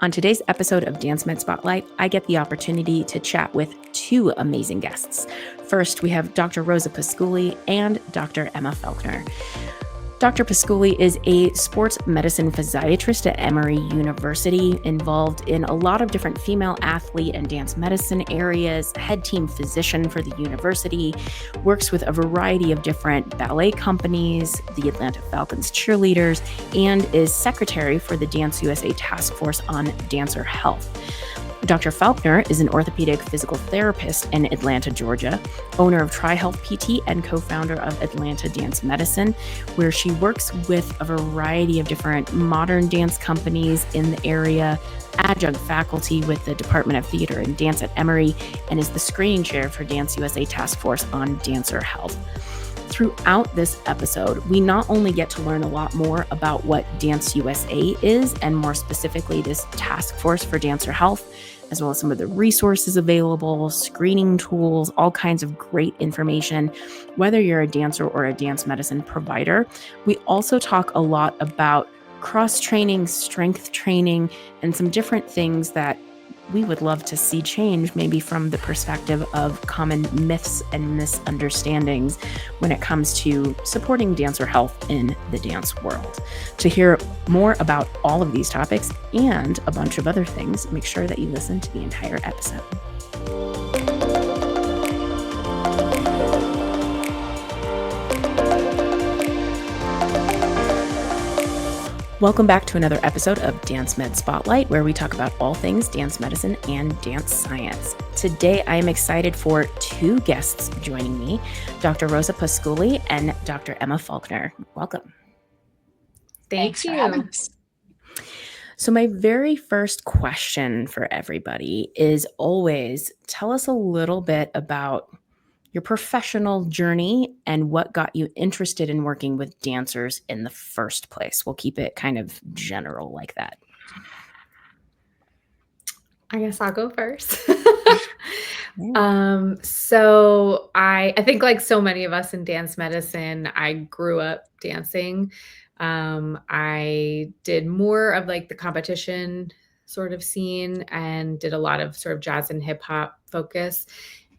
On today's episode of Dance Med Spotlight, I get the opportunity to chat with two amazing guests. First, we have Dr. Rosa Pasculli and Dr. Emma Faulkner. Dr. Pasculli is a sports medicine physiatrist at Emory University, involved in a lot of different female athlete and dance medicine areas, head team physician for the university, works with a variety of different ballet companies, the Atlanta Falcons cheerleaders, and is secretary for the Dance USA Task Force on Dancer Health. Dr. Faulkner is an orthopedic physical therapist in Atlanta, Georgia, owner of TriHealth PT and co-founder of Atlanta Dance Medicine, where she works with a variety of different modern dance companies in the area, adjunct faculty with the Department of Theater and Dance at Emory, and is the screening chair for Dance USA Task Force on Dancer Health. Throughout this episode, we not only get to learn a lot more about what Dance USA is, and more specifically this task force for dancer health, as well as some of the resources available, screening tools, all kinds of great information, whether you're a dancer or a dance medicine provider. We also talk a lot about cross-training, strength training, and some different things that we would love to see change, maybe from the perspective of common myths and misunderstandings when it comes to supporting dancer health in the dance world. To hear more about all of these topics and a bunch of other things, make sure that you listen to the entire episode. Welcome back to another episode of Dance Med Spotlight, where we talk about all things dance medicine and dance science. Today, I am excited for two guests joining me, Dr. Rosa Pasculli and Dr. Emma Faulkner. Welcome. Thanks for having us. So my very first question for everybody is always, tell us a little bit about your professional journey and what got you interested in working with dancers in the first place. We'll keep it kind of general like that. I guess I'll go first. So I think, like so many of us in dance medicine, I grew up dancing. I did more of like the competition sort of scene and did a lot of sort of jazz and hip hop focus,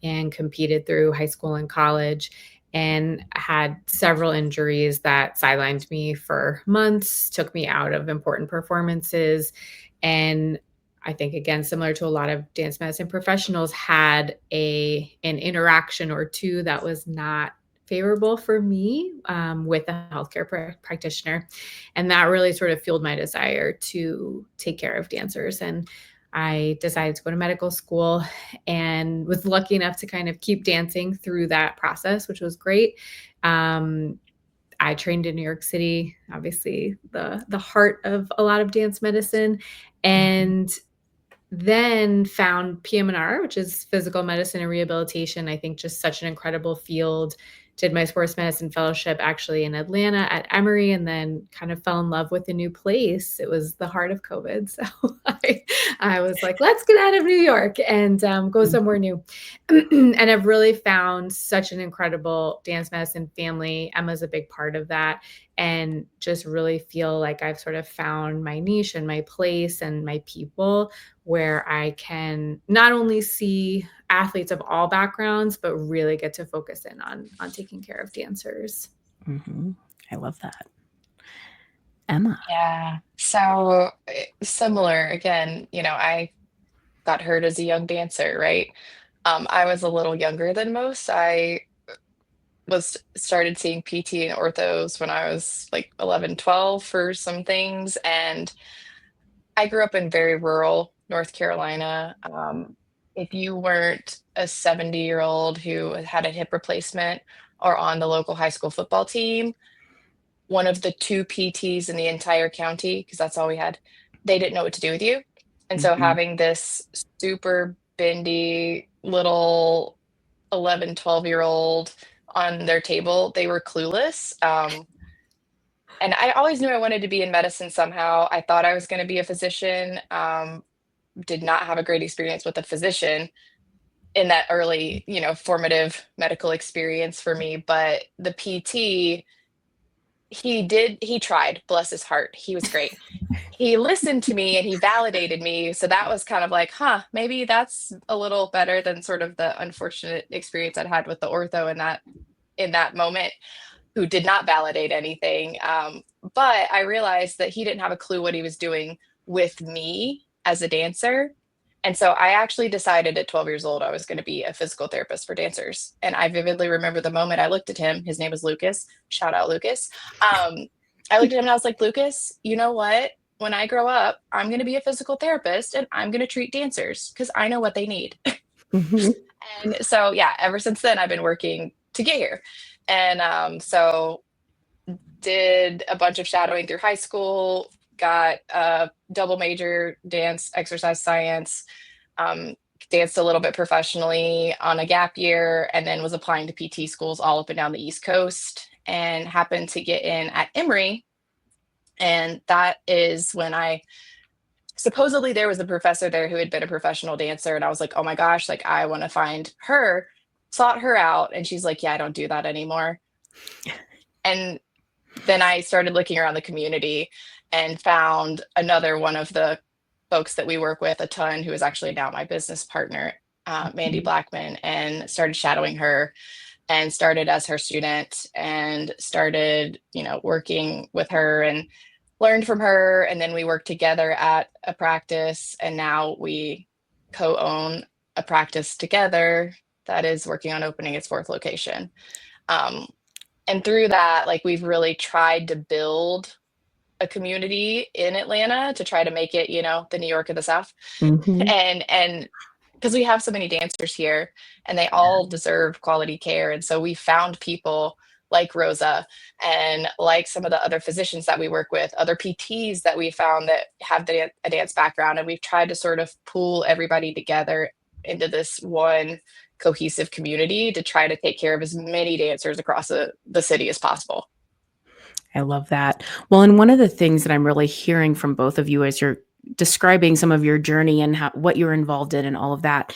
and competed through high school and college, and had several injuries that sidelined me for months, took me out of important performances. And I think, again, similar to a lot of dance medicine professionals, had an interaction or two that was not favorable for me with a healthcare practitioner. And that really sort of fueled my desire to take care of dancers. And I decided to go to medical school and was lucky enough to kind of keep dancing through that process, which was great. I trained in New York City, obviously the heart of a lot of dance medicine, and then found PM&R, which is physical medicine and rehabilitation. I think just such an incredible field. Did my sports medicine fellowship actually in Atlanta at Emory, and then kind of fell in love with a new place. It was the heart of COVID. So I was like, let's get out of New York and go somewhere new. And I've really found such an incredible dance medicine family. Emma's a big part of that. And just really feel like I've sort of found my niche and my place and my people, where I can not only see athletes of all backgrounds, but really get to focus in on taking care of dancers. Mm-hmm. I love that. Emma. Yeah. So similar again, I got hurt as a young dancer, right? I was a little younger than most. I started seeing PT and orthos when I was like 11, 12 for some things. And I grew up in very rural North Carolina. If you weren't a 70-year-old who had a hip replacement or on the local high school football team, one of the two PTs in the entire county, because that's all we had, they didn't know what to do with you. And so having this super bendy little 11, 12-year-old on their table, they were clueless. And I always knew I wanted to be in medicine somehow. I thought I was going to be a physician. Did not have a great experience with a physician in that early, formative medical experience for me. But the PT He tried, bless his heart. He was great. He listened to me and he validated me. So that was kind of like, huh, maybe that's a little better than sort of the unfortunate experience I'd had with the ortho in that moment, who did not validate anything. But I realized that he didn't have a clue what he was doing with me as a dancer. And so I actually decided at 12 years old I was going to be a physical therapist for dancers. And I vividly remember the moment I looked at him. His name was Lucas. Shout out, Lucas. I looked at him and I was like, Lucas, you know what? When I grow up, I'm going to be a physical therapist and I'm going to treat dancers because I know what they need. Mhm. And so, yeah, ever since then, I've been working to get here. And so did a bunch of shadowing through high school, got a double major dance, exercise science, um, danced a little bit professionally on a gap year, and then was applying to PT schools all up and down the East Coast and happened to get in at Emory. And that is when I supposedly there was a professor there who had been a professional dancer. And I was like, oh my gosh, like I want to find her, sought her out. And she's like, yeah, I don't do that anymore. And then I started looking around the community and found another one of the folks that we work with a ton, who is actually now my business partner, Mandy Blackman, and started shadowing her and started as her student and started, working with her and learned from her. And then we worked together at a practice. And now we co-own a practice together that is working on opening its 4th location. And through that, like we've really tried to build a community in Atlanta to try to make it, the New York of the South. Mhm. And because we have so many dancers here and they all deserve quality care. And so we found people like Rosa and like some of the other physicians that we work with, other PTs that we found that have a dance background. And we've tried to sort of pool everybody together into this one cohesive community to try to take care of as many dancers across the city as possible. I love that. Well, and one of the things that I'm really hearing from both of you as you're describing some of your journey and what you're involved in and all of that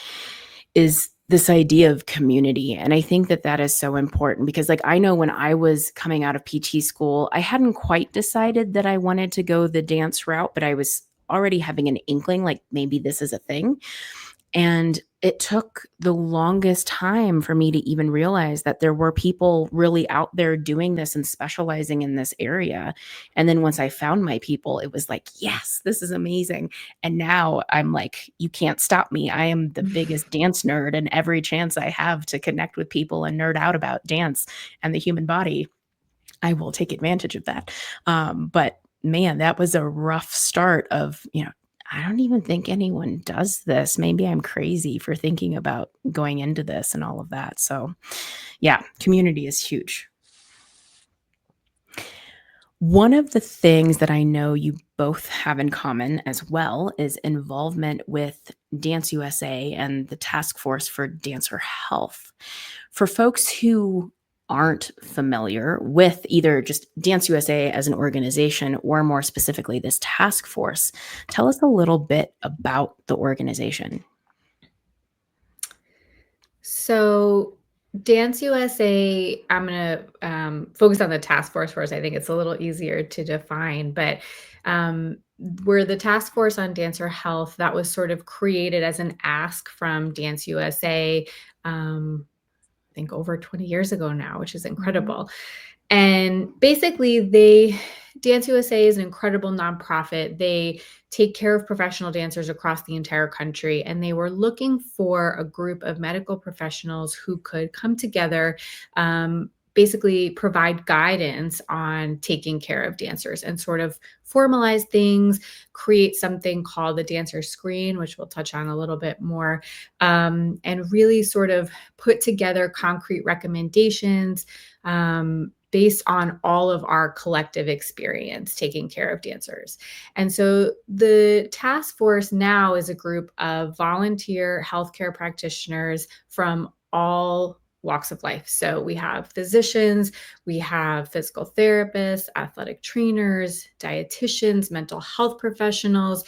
is this idea of community. And I think that that is so important because, like, I know when I was coming out of PT school, I hadn't quite decided that I wanted to go the dance route, but I was already having an inkling, like maybe this is a thing. And it took the longest time for me to even realize that there were people really out there doing this and specializing in this area. And then once I found my people, it was like, yes, this is amazing. And now I'm like, you can't stop me. I am the biggest dance nerd, and every chance I have to connect with people and nerd out about dance and the human body, I will take advantage of that. But man, that was a rough start of, I don't even think anyone does this. Maybe I'm crazy for thinking about going into this and all of that. So, yeah, community is huge. One of the things that I know you both have in common as well is involvement with Dance USA and the Task Force for Dancer Health. For folks who aren't familiar with either just Dance USA as an organization or more specifically this task force, tell us a little bit about the organization. So Dance USA, I'm going to focus on the task force first. I think it's a little easier to define, but um, we're the task force on dancer health that was sort of created as an ask from Dance USA, I think over 20 years ago now, which is incredible. And basically, Dance USA is an incredible nonprofit. They take care of professional dancers across the entire country, and they were looking for a group of medical professionals who could come together, basically provide guidance on taking care of dancers and sort of formalize things, create something called the dancer screen, which we'll touch on a little bit more, and really sort of put together concrete recommendations based on all of our collective experience taking care of dancers. And so the task force now is a group of volunteer healthcare practitioners from all walks of life. So we have physicians, we have physical therapists, athletic trainers, dietitians, mental health professionals.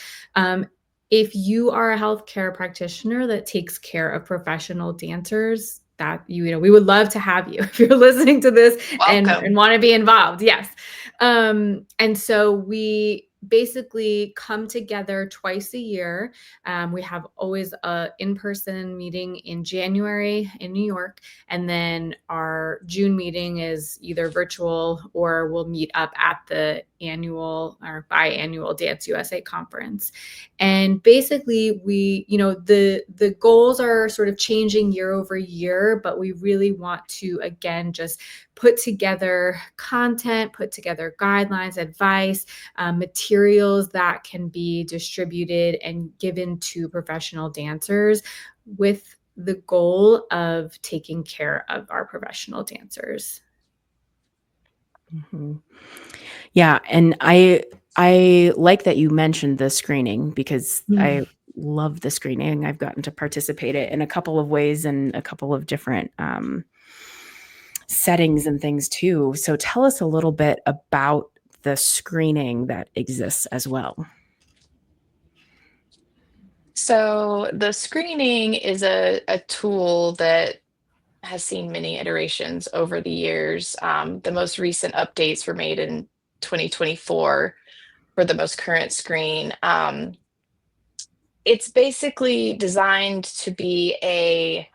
If you are a healthcare practitioner that takes care of professional dancers, that we would love to have you if you're listening to this and Welcome. want to be involved. Yes. And so we basically come together twice a year. We have always a in-person meeting in January in New York, and then our June meeting is either virtual or we'll meet up at the annual or biannual Dance USA conference. And basically the goals are sort of changing year over year, but we really want to, again, just put together content, put together guidelines, advice, materials that can be distributed and given to professional dancers with the goal of taking care of our professional dancers. Mm-hmm. Yeah, and I like that you mentioned the screening because I love the screening. I've gotten to participate in a couple of ways and a couple of different settings and things too. So tell us a little bit about the screening that exists as well. So the screening is a tool that has seen many iterations over the years. The most recent updates were made in 2024 for the most current screen. It's basically designed to be a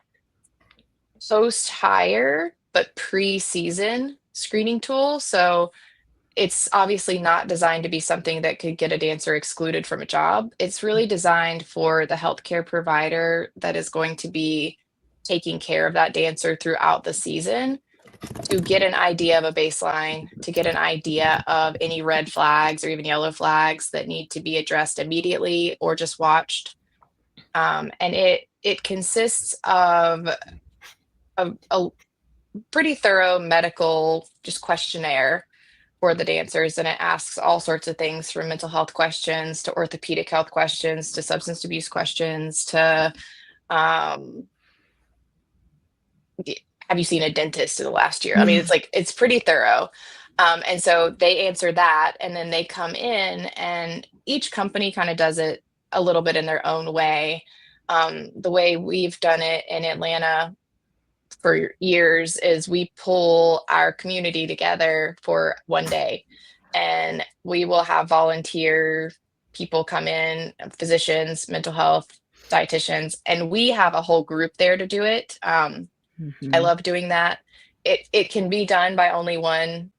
post-hire but pre-season screening tool. So it's obviously not designed to be something that could get a dancer excluded from a job. It's really designed for the healthcare provider that is going to be taking care of that dancer throughout the season to get an idea of a baseline, to get an idea of any red flags or even yellow flags that need to be addressed immediately or just watched. And it consists of a pretty thorough medical just questionnaire for the dancers, and it asks all sorts of things from mental health questions to orthopedic health questions to substance abuse questions to um, have you seen a dentist in the last year? I mean, it's pretty thorough. And so they answer that, and then they come in, and each company kind of does it a little bit in their own way. The way we've done it in Atlanta for years is we pull our community together for one day, and we will have volunteer people come in, physicians, mental health, dietitians, and we have a whole group there to do it. I love doing that. It can be done by only one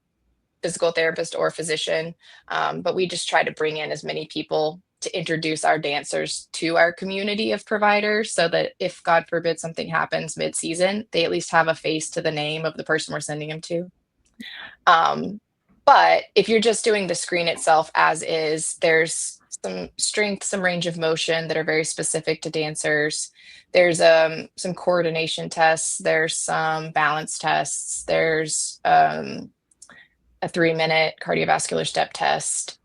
physical therapist or physician, but we just try to bring in as many people to introduce our dancers to our community of providers so that if God forbid something happens mid-season, they at least have a face to the name of the person we're sending them to. But if you're just doing the screen itself as is, there's some strength, some range of motion that are very specific to dancers. There's some coordination tests, there's some balance tests, there's a 3-minute cardiovascular step test.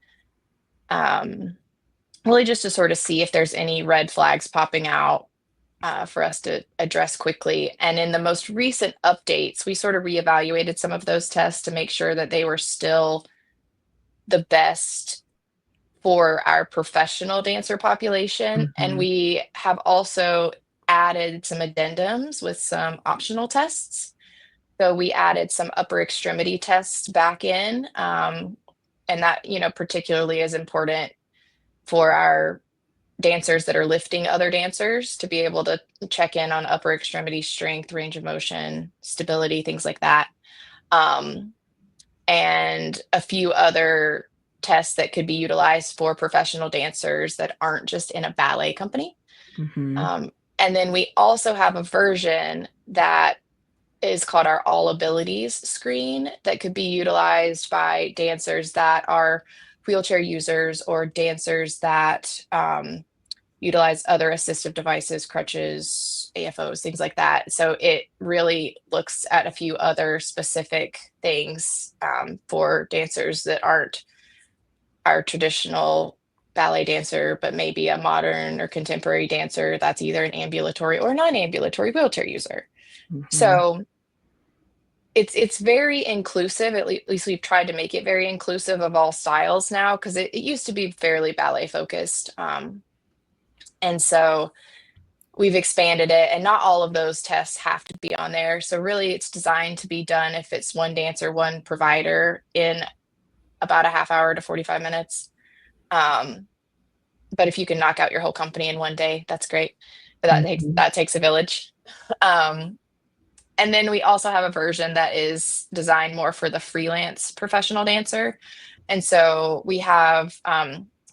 Really just to sort of see if there's any red flags popping out for us to address quickly. And in the most recent updates, we sort of reevaluated some of those tests to make sure that they were still the best for our professional dancer population. And we have also added some addendums with some optional tests. So we added some upper extremity tests back in. And that, particularly is important for our dancers that are lifting other dancers to be able to check in on upper extremity strength, range of motion, stability, things like that. And a few other tests that could be utilized for professional dancers that aren't just in a ballet company. And then we also have a version that is called our All Abilities screen that could be utilized by dancers that are wheelchair users or dancers that utilize other assistive devices, crutches, AFOs, things like that. So it really looks at a few other specific things for dancers that aren't our traditional ballet dancer, but maybe a modern or contemporary dancer that's either an ambulatory or non-ambulatory wheelchair user. So it's very inclusive. At least we've tried to make it very inclusive of all styles now, because it used to be fairly ballet focused. And so we've expanded it, and not all of those tests have to be on there. So really it's designed to be done if it's one dancer, one provider in about a half hour to 45 minutes. But if you can knock out your whole company in one day, that's great. But Mhm. that takes a village. Um, and then we also have a version that is designed more for the freelance professional dancer. And so we have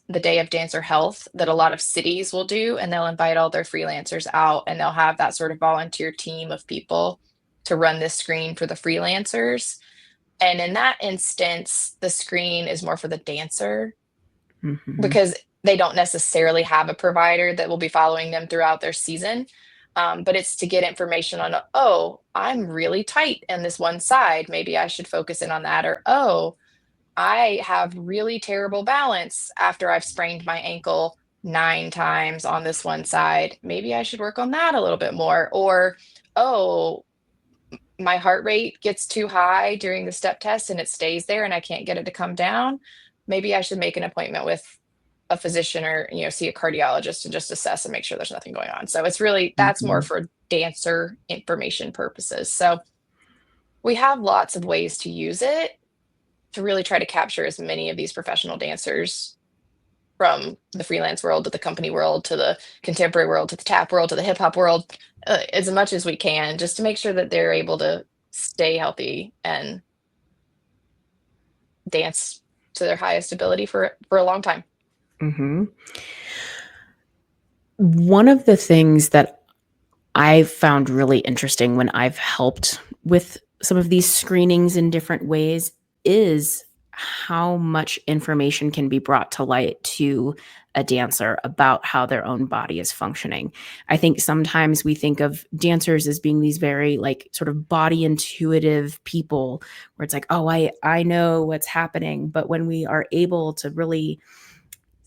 the Day of Dancer Health that a lot of cities will do, and they'll invite all their freelancers out, and they'll have that sort of volunteer team of people to run this screen for the freelancers. And in that instance, the screen is more for the dancer Mhm. because they don't necessarily have a provider that will be following them throughout their season. But it's to get information on, oh, I'm really tight in this one side. Maybe I should focus in on that. Or, oh, I have really terrible balance after I've sprained my ankle 9 times on this one side. Maybe I should work on that a little bit more. Or, oh, my heart rate gets too high during the step test and it stays there and I can't get it to come down. Maybe I should make an appointment with a physician or, see a cardiologist and just assess and make sure there's nothing going on. So it's really that's more Mhm. for dancer information purposes. So we have lots of ways to use it to really try to capture as many of these professional dancers from the freelance world to the company world to the contemporary world to the tap world to the hip hop world, as much as we can, just to make sure that they're able to stay healthy and dance to their highest ability for a long time. Mhm. One of the things that I've found really interesting when I've helped with some of these screenings in different ways is how much information can be brought to light to a dancer about how their own body is functioning. I think sometimes we think of dancers as being these very like sort of body intuitive people where it's like, "Oh, I know what's happening." But when we are able to really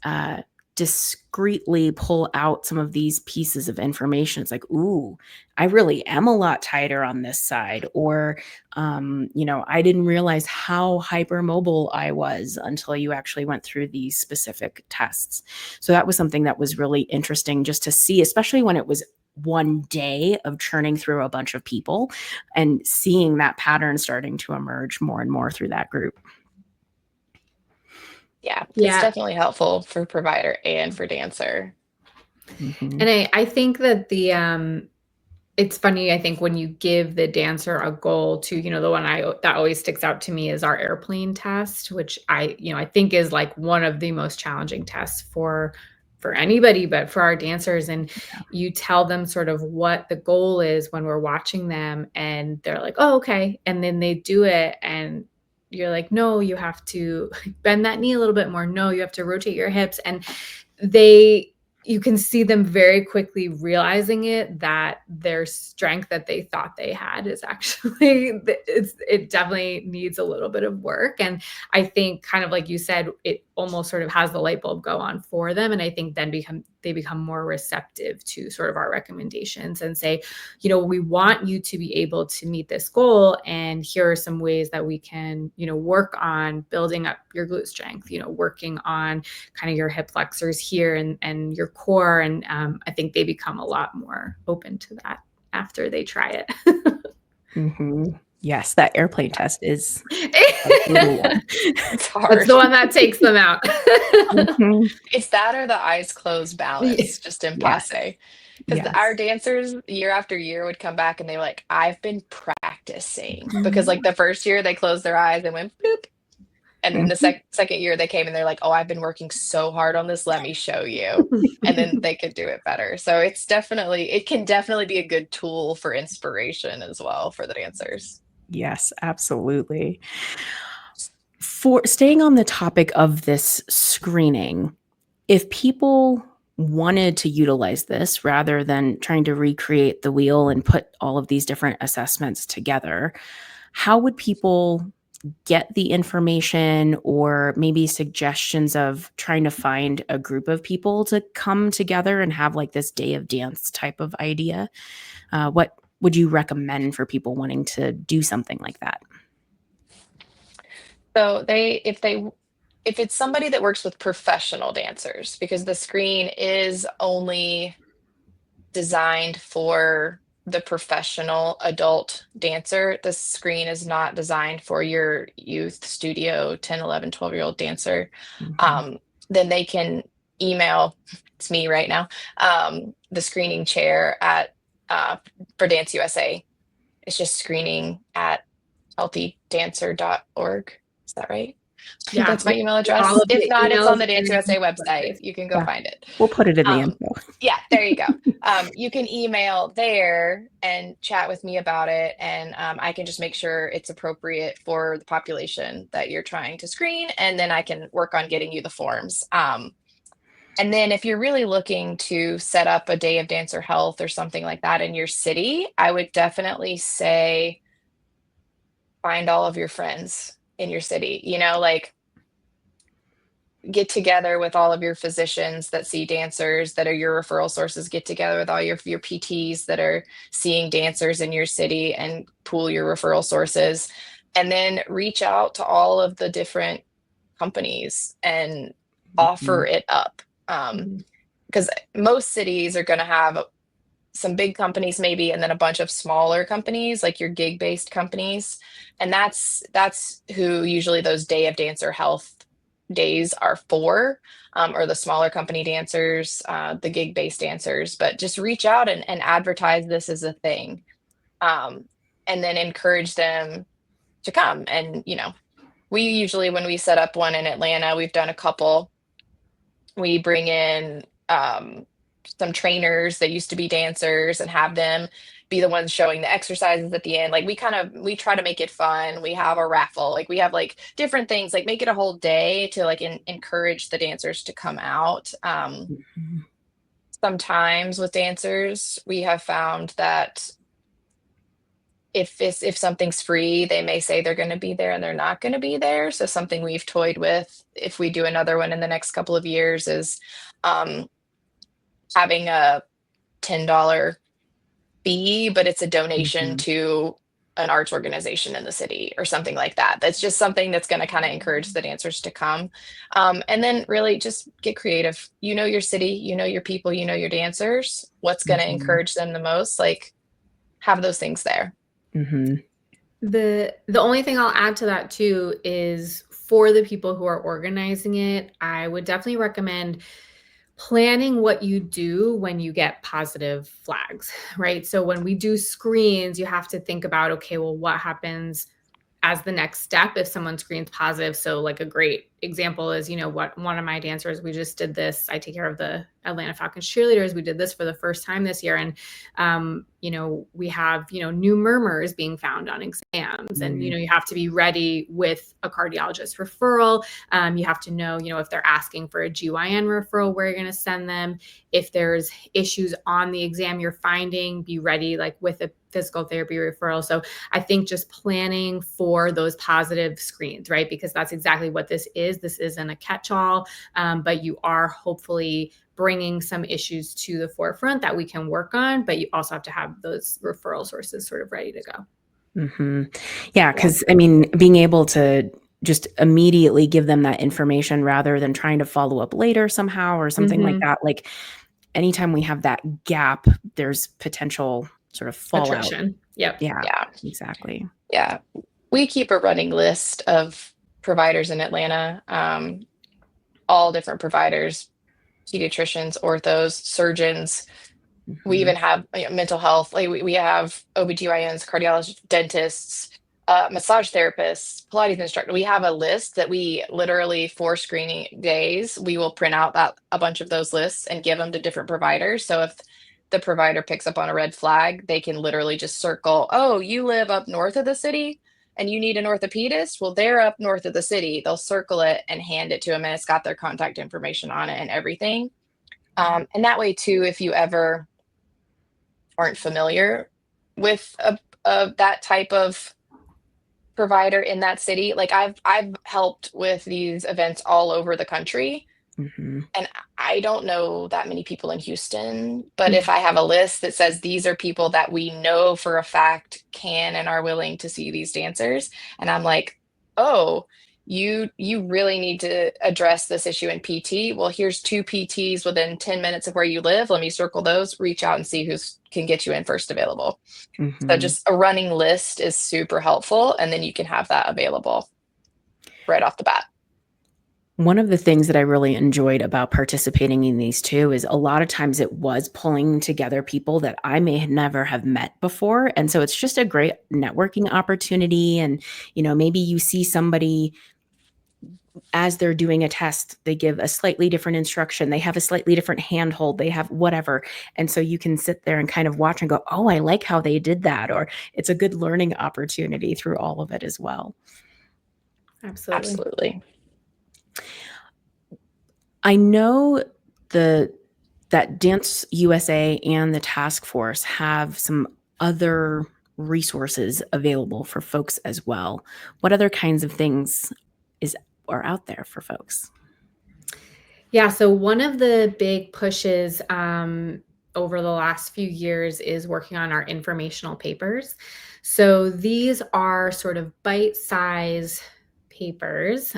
uh, discreetly pull out some of these pieces of information. It's like, ooh, I really am a lot tighter on this side. Or, I didn't realize how hypermobile I was until you actually went through these specific tests. So that was something that was really interesting just to see, especially when it was one day of churning through a bunch of people and seeing that pattern starting to emerge more and more through that group. Yeah, it's Yeah. definitely helpful for provider and for dancer. Mhm. And I think that it's funny, I think when you give the dancer a goal to, the one that always sticks out to me is our airplane test, which I think is like one of the most challenging tests for anybody, but for our dancers. And you tell them sort of what the goal is when we're watching them, and they're like, oh, okay. And then they do it, and you're like, no, you have to bend that knee a little bit more. No, you have to rotate your hips. And they you can see them very quickly realizing that their strength that they thought they had is actually it definitely needs a little bit of work. And I think, kind of like you said, it almost sort of has the light bulb go on for them. And I think then they become more receptive to sort of our recommendations and say, we want you to be able to meet this goal, and here are some ways that we can, work on building up your glute strength, working on kind of your hip flexors here and your core. And I think they become a lot more open to that after they try it. Mhm. Yes, that airplane test is a brutal one. It's That's hard. the one that takes them out. Mhm. It's that or the eyes closed Yeah. balance, just in Yes, passe. Because our yes. dancers year after year would come back and they were like, I've been practicing. Because like Mhm. the first year they closed their eyes and went boop. And then the Mhm. second year they came and they're like, oh, I've been working so hard on this. Let me show you. And then they could do it better. So it can definitely be a good tool for inspiration as well for the dancers. Yes, absolutely. For staying on the topic of this screening, if people wanted to utilize this rather than trying to recreate the wheel and put all of these different assessments together, how would people get the information or maybe suggestions of trying to find a group of people to come together and have like this day of dance type of idea? What would you recommend for people wanting to do something like that? So if it's somebody that works with professional dancers, because the screen is only designed for the professional adult dancer. The screen is not designed for your youth studio 10, 11, 12-year-old dancer. Mhm. Then they can email, it's me right now, the screening chair at for Dance USA. It's just screening at healthydancer.org. Is that right? Yeah, That's my we email put all address. of If the not, it's on emails the Dance in USA the website. website. You can go Yeah, find it. we'll put it in the Um, info. yeah, there you go. You can email there and chat with me about it, and I can just make sure it's appropriate for the population that you're trying to screen, and then I can work on getting you the forms. And then if you're really looking to set up a day of dancer health or something like that in your city, I would definitely say find all of your friends in your city. Like get together with all of your physicians that see dancers that are your referral sources, get together with all your PTs that are seeing dancers in your city and pool your referral sources. And then reach out to all of the different companies and offer Mhm. it up. Mhm. Because most cities are going to have some big companies maybe, and then a bunch of smaller companies like your gig based companies, and that's who usually those day of dancer health days are for, or the smaller company dancers, the gig based dancers. But just reach out and advertise this as a thing, um, and then encourage them to come. And we usually, when we set up one in Atlanta, we've done a couple, we bring in some trainers that used to be dancers and have them be the ones showing the exercises at the end. Like we try to make it fun. We have a raffle, like we have like different things, like make it a whole day to like encourage the dancers to come out. Mhm. Sometimes with dancers, we have found that if something's free, they may say they're going to be there and they're not going to be there. So something we've toyed with, if we do another one in the next couple of years, is um, having a $10 fee, but it's a donation Mhm. to an arts organization in the city or something like that. That's just something that's going to kind of encourage the dancers to come. And then really just get creative. You know your city, you know your people, you know your dancers. What's going to Mhm. encourage them the most? Like have those things there. Mhm. The only thing I'll add to that too is for the people who are organizing it, I would definitely recommend planning what you do when you get positive flags, right? So when we do screens, you have to think about, okay, well, what happens as the next step if someone screens positive? So like a great example is, what one of my dancers, we just did this. I take care of the Atlanta Falcons cheerleaders. We did this for the first time this year. And, we have, new murmurs being found on exams. And, Mhm. you have to be ready with a cardiologist referral. You have to know, if they're asking for a GYN referral, where you're going to send them. If there's issues on the exam you're finding, be ready like with a physical therapy referral. So I think just planning for those positive screens, right? Because that's exactly what this is. This isn't a catch-all, but you are hopefully bringing some issues to the forefront that we can work on, but you also have to have those referral sources sort of ready to go. Mhm. Yeah, Yeah. because I mean, being able to just immediately give them that information rather than trying to follow up later somehow or something like Mm-hmm. that. Like anytime we have that gap, there's potential sort of fallout. Attrition. Yep. Yeah, Yeah. exactly. Yeah. We keep a running list of providers in Atlanta, all different providers, pediatricians, orthos, surgeons. We even Mhm. have mental health. Like we have OBGYNs, cardiologists, dentists, massage therapists, Pilates instructor. We have a list that we literally, for screening days, we will print out a bunch of those lists and give them to different providers. So if the provider picks up on a red flag, they can literally just circle, oh, you live up north of the city and you need an orthopedist. Well, they're up north of the city. They'll circle it and hand it to them, and it's got their contact information on it and everything. And that way too, if you ever aren't familiar with that type of provider in that city, like I've helped with these events all over the country, Mhm. and I don't know that many people in Houston, but if I have a list that says these are people that we know for a fact can and are willing to see these dancers, and I'm like, oh, you really need to address this issue in PT. Well, here's 2 PTs within 10 minutes of where you live. Let me circle those, reach out and see who can get you in first available. So just a running list is super helpful, and then you can have that available right off the bat. One of the things that I really enjoyed about participating in these too is a lot of times it was pulling together people that I may never have met before. And so it's just a great networking opportunity. And, maybe you see somebody as they're doing a test, they give a slightly different instruction. They have a slightly different handhold. They have whatever. And so you can sit there and kind of watch and go, oh, I like how they did that. Or it's a good learning opportunity through all of it as well. Absolutely. I know that Dance USA and the task force have some other resources available for folks as well. What other kinds of things are out there for folks? Yeah, so one of the big pushes over the last few years is working on our informational papers. So these are sort of bite-size papers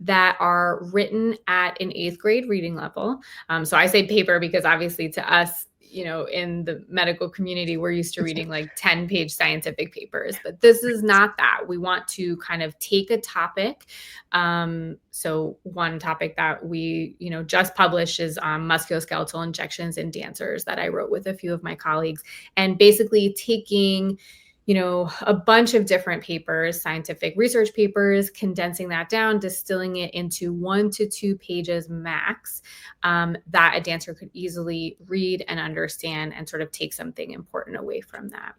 that are written at an 8th grade reading level. So I say paper because obviously to us, in the medical community, we're used to reading like 10-page scientific papers, but this is not that. We want to kind of take a topic. So one topic that we, just published is musculoskeletal injections in dancers that I wrote with a few of my colleagues, and basically taking a bunch of different papers, scientific research papers, condensing that down, distilling it into 1 to 2 pages max, that a dancer could easily read and understand and sort of take something important away from that.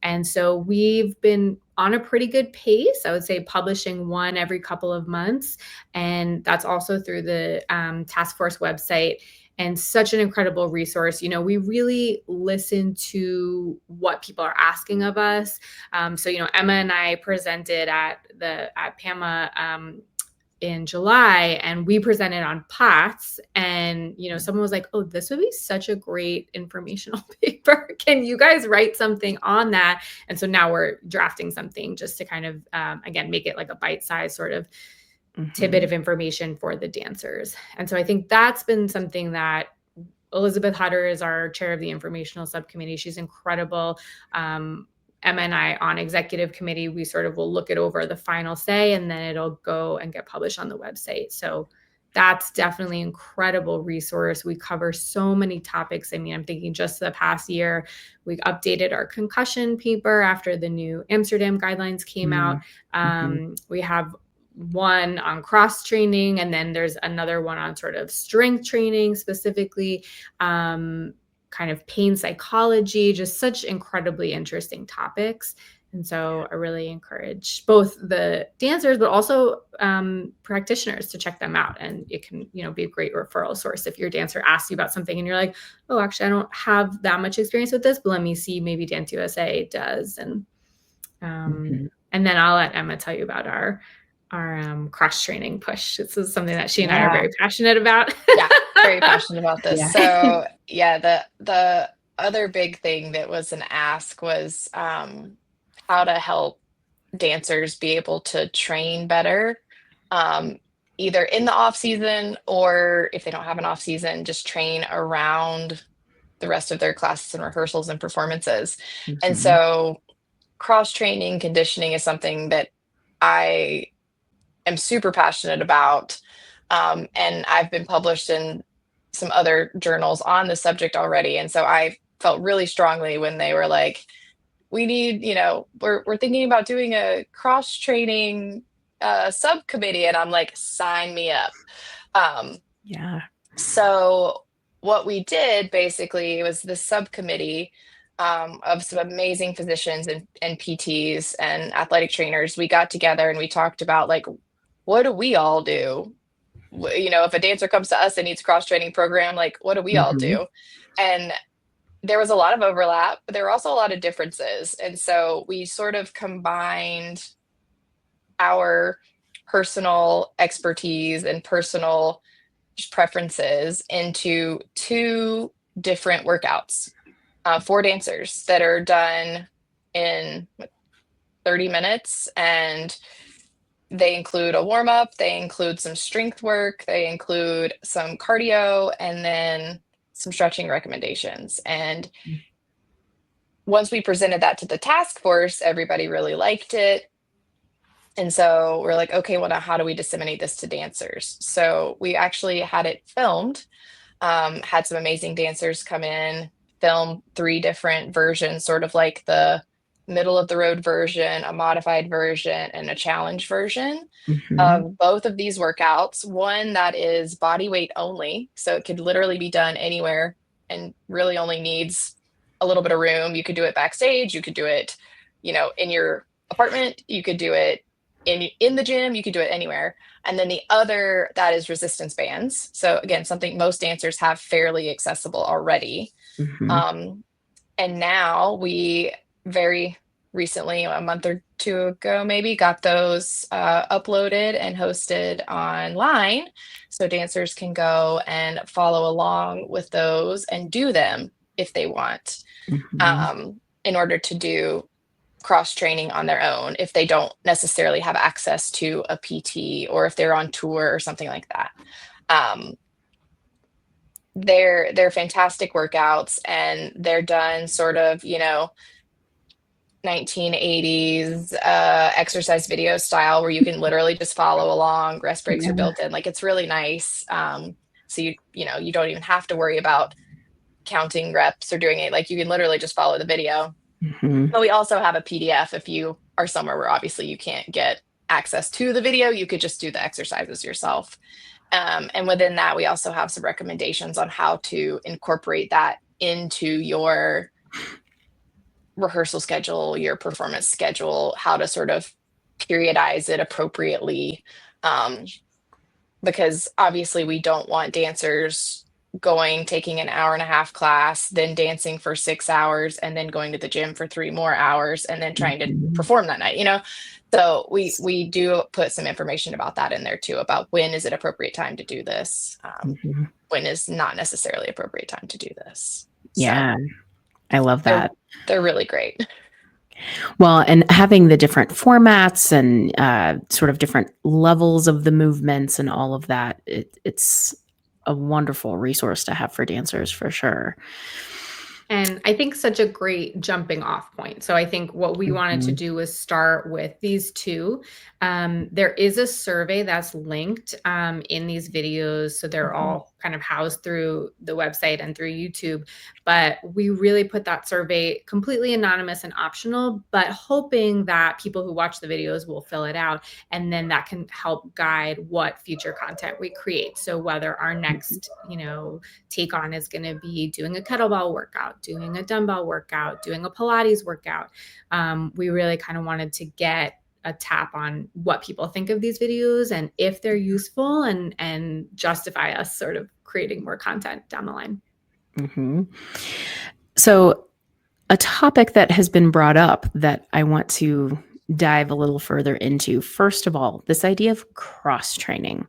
And so we've been on a pretty good pace, I would say, publishing one every couple of months. And that's also through the task force website. And such an incredible resource. We really listen to what people are asking of us. So, Emma and I presented at PAMA in July, and we presented on POTS. And, someone was like, oh, this would be such a great informational paper. Can you guys write something on that? And so now we're drafting something just to kind of, again, make it like a bite-sized sort of tidbit of information for the dancers. And so I think that's been something that Elizabeth Hutter is our chair of the informational subcommittee. She's incredible. Emma and I on executive committee, we sort of will look it over the final say, and then it'll go and get published on the website. So that's definitely an incredible resource. We cover so many topics. I mean, I'm thinking just the past year, we updated our concussion paper after the new Amsterdam guidelines came out. We have one on cross training, and then there's another one on sort of strength training, specifically kind of pain psychology, just such incredibly interesting topics. And so I really encourage both the dancers, but also practitioners to check them out. And it can, be a great referral source if your dancer asks you about something and you're like, oh, actually, I don't have that much experience with this, but let me see, maybe Dance USA does. And then I'll let Emma tell you about our cross-training push. This is something that she and I are very passionate about. Yeah, very passionate about this. So the other big thing that was an ask was how to help dancers be able to train better, either in the off season, or if they don't have an off season, just train around the rest of their classes and rehearsals and performances. And so cross-training conditioning is something that I am super passionate about. And I've been published in some other journals on the subject already. And so I felt really strongly when they were like, we need, we're thinking about doing a cross training subcommittee. And I'm like, sign me up. So what we did basically was the subcommittee of some amazing physicians and PTs and athletic trainers. We got together and we talked about like, what do we all do? If a dancer comes to us and needs a cross-training program, like what do we all do? And there was a lot of overlap, but there were also a lot of differences. And so we sort of combined our personal expertise and personal preferences into 2 different workouts for dancers that are done in 30 minutes. And They include a warm up, they include some strength work, they include some cardio, and then some stretching recommendations. And once we presented that to the task force, everybody really liked it. And so we're like, okay, well, now how do we disseminate this to dancers? So we actually had it filmed, had some amazing dancers come in, film 3 different versions, sort of like the middle of the road version, a modified version, and a challenge version of both of these workouts. One that is body weight only, so it could literally be done anywhere and really only needs a little bit of room. You could do it backstage, you could do it, in your apartment, you could do it in the gym, you could do it anywhere. And then the other that is resistance bands. So again, something most dancers have fairly accessible already. And now we very recently, a month or 2 ago, maybe, got those uploaded and hosted online. So dancers can go and follow along with those and do them if they want, in order to do cross training on their own if they don't necessarily have access to a PT or if they're on tour or something like that. They're fantastic workouts, and they're done sort of, 1980s exercise video style, where you can literally just follow along. Rest breaks are built in. Like, it's really nice. So you don't even have to worry about counting reps or doing it. Like, you can literally just follow the video. But we also have a PDF if you are somewhere where obviously you can't get access to the video. You could just do the exercises yourself. And within that, we also have some recommendations on how to incorporate that into your rehearsal schedule, your performance schedule, how to sort of periodize it appropriately. Because obviously we don't want dancers taking an hour-and-a-half class, then dancing for 6 hours, and then going to the gym for 3 more hours, and then trying to perform that night, So we do put some information about that in there too, about when is it appropriate time to do this, when is not necessarily appropriate time to do this. Yeah, I love that. They're really great. Well, and having the different formats and sort of different levels of the movements and all of that, it's a wonderful resource to have for dancers, for sure. And I think such a great jumping off point. So I think what we wanted to do was start with these 2. There is a survey that's linked in these videos. So they're all kind of housed through the website and through YouTube. But we really put that survey completely anonymous and optional, but hoping that people who watch the videos will fill it out. And then that can help guide what future content we create. So whether our next, take on is going to be doing a kettlebell workout, doing a dumbbell workout, doing a Pilates workout. We really kind of wanted to get a tap on what people think of these videos and if they're useful, and justify us sort of creating more content down the line. So a topic that has been brought up that I want to dive a little further into, first of all, this idea of cross training.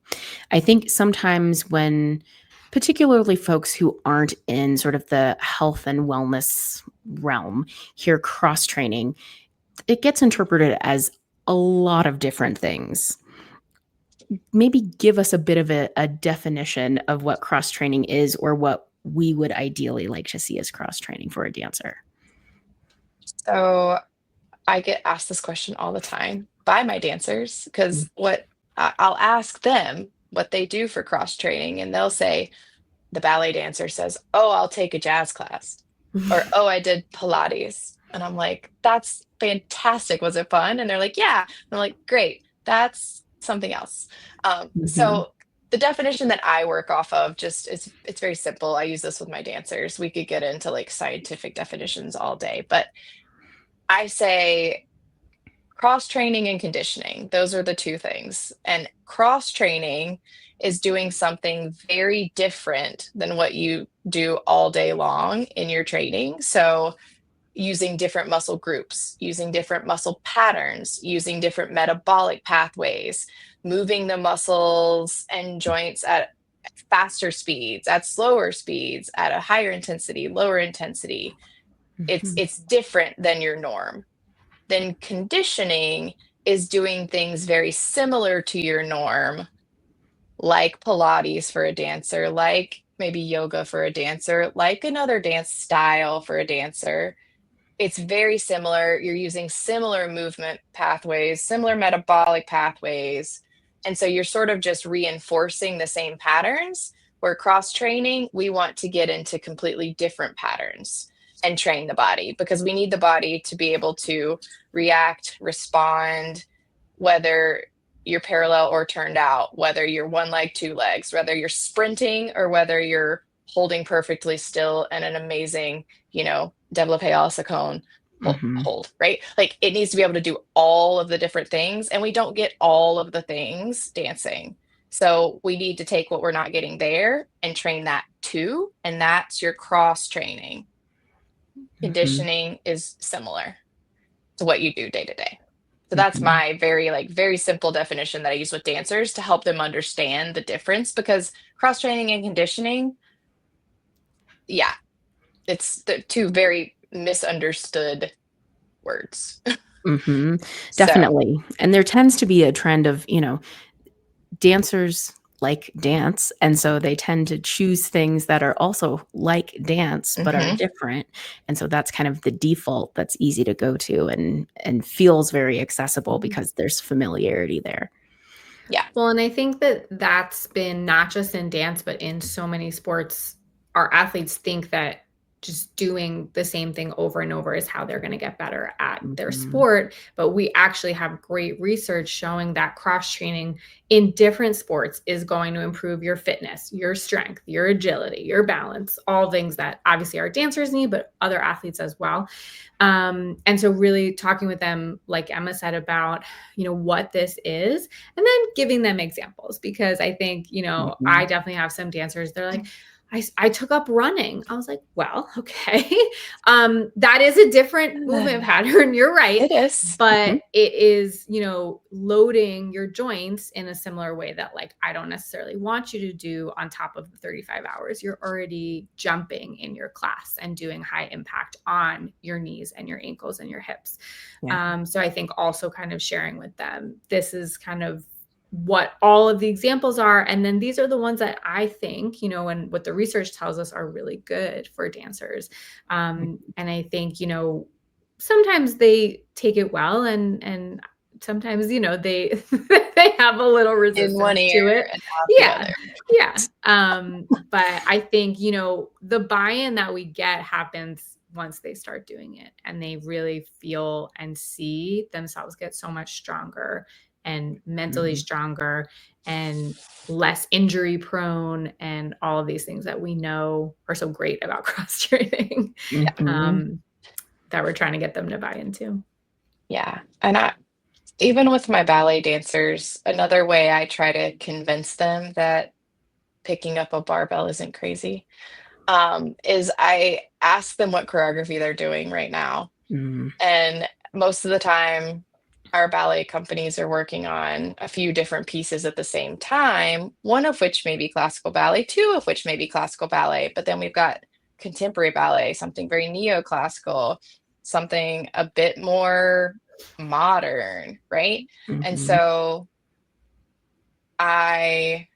I think sometimes when particularly folks who aren't in sort of the health and wellness realm hear cross training, it gets interpreted as a lot of different things. Maybe give us a bit of a definition of what cross training is, or what we would ideally like to see as cross training for a dancer. So I get asked this question all the time by my dancers, because I'll ask them what they do for cross training, and they'll say, the ballet dancer says, "Oh, I'll take a jazz class," or "Oh, I did Pilates." And I'm like, "That's fantastic. Was it fun?" And they're like, "Yeah." And I'm like, "Great. That's something else." So the definition that I work off of, it's very simple. I use this with my dancers. We could get into like scientific definitions all day, but I say cross training and conditioning. Those are the 2 things. And cross training is doing something very different than what you do all day long in your training. So using different muscle groups, using different muscle patterns, using different metabolic pathways, moving the muscles and joints at faster speeds, at slower speeds, at a higher intensity, lower intensity. It's different than your norm. Then conditioning is doing things very similar to your norm, like Pilates for a dancer, like maybe yoga for a dancer, like another dance style for a dancer. It's very similar. You're using similar movement pathways, similar metabolic pathways. And so you're sort of just reinforcing the same patterns. Where cross training, we want to get into completely different patterns and train the body, because we need the body to be able to react, respond, whether you're parallel or turned out, whether you're one leg, two legs, whether you're sprinting or whether you're holding perfectly still and an amazing, développé à la seconde hold, right? Like, it needs to be able to do all of the different things, and we don't get all of the things dancing. So we need to take what we're not getting there and train that too. And that's your cross training. Conditioning is similar to what you do day to day. So that's my very simple definition that I use with dancers to help them understand the difference, because cross training and conditioning, it's the two very misunderstood words. Definitely. And there tends to be a trend of, dancers like dance. And so they tend to choose things that are also like dance, but are different. And so that's kind of the default that's easy to go to and feels very accessible because there's familiarity there. Yeah. Well, and I think that that's been not just in dance, but in so many sports, our athletes think that just doing the same thing over and over is how they're going to get better at their sport. But we actually have great research showing that cross training in different sports is going to improve your fitness, your strength, your agility, your balance, all things that obviously our dancers need, but other athletes as well. And so really talking with them, like Emma said, about, what this is, and then giving them examples, because I think, I definitely have some dancers, they're like, I took up running. I was like, well, okay. That is a different movement pattern. You're right. It is. But it is, loading your joints in a similar way that, like, I don't necessarily want you to do on top of the 35 hours. You're already jumping in your class and doing high impact on your knees and your ankles and your hips. Yeah. So I think also kind of sharing with them, this is kind of what all of the examples are. And then these are the ones that I think, and what the research tells us are really good for dancers. And I think, sometimes they take it well, and sometimes, they they have a little resistance in one ear to it. and out the other. Yeah. But I think, the buy-in that we get happens once they start doing it, and they really feel and see themselves get so much stronger and mentally stronger and less injury prone, and all of these things that we know are so great about cross training that we're trying to get them to buy into. Yeah. And even with my ballet dancers, another way I try to convince them that picking up a barbell isn't crazy, is I ask them what choreography they're doing right now. And most of the time, our ballet companies are working on a few different pieces at the same time, one of which may be classical ballet, two of which may be classical ballet, but then we've got contemporary ballet, something very neoclassical, something a bit more modern, right? And so I